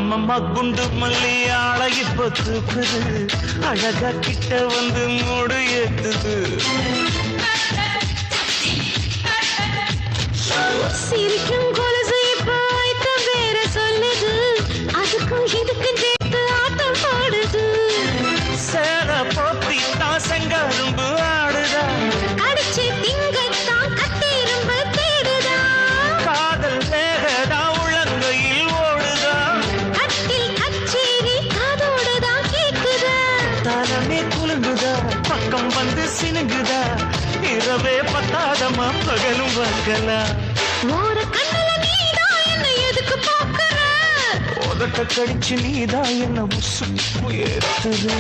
அம்மம்மா குண்டு மல்லி ஆளை இப்ப தூக்குது அழகா கிட்ட வந்து மூடு ஏத்துது சிரிக்கும் கொலுசு இப்ப வைத்த பேர சொல்லுது அதுக்கும் இதுக்கும் சேர்த்து ஆட்டம் போடுது சேர போத்தி தான் செங்கரும்பு ஆடுதா கடிச்சு திங்கத்தான் கட்டிரும்பு தேடுதா காதல் வேகதா உள்ளங்கையில் ஓடுதா கட்டில் கச்சேரி காதோடுதான் கேக்குதா தானமே குலுங்குதா பக்கம் வந்து சினுங்குதா இரவே பத்தாதமா பகலும் வங்கலா ஓர கண்ணுல நீதான் என்ன எதுக்கு பாக்குற உதட்ட கடிச்சு நீதான் என்ன உசுப்பு ஏத்துது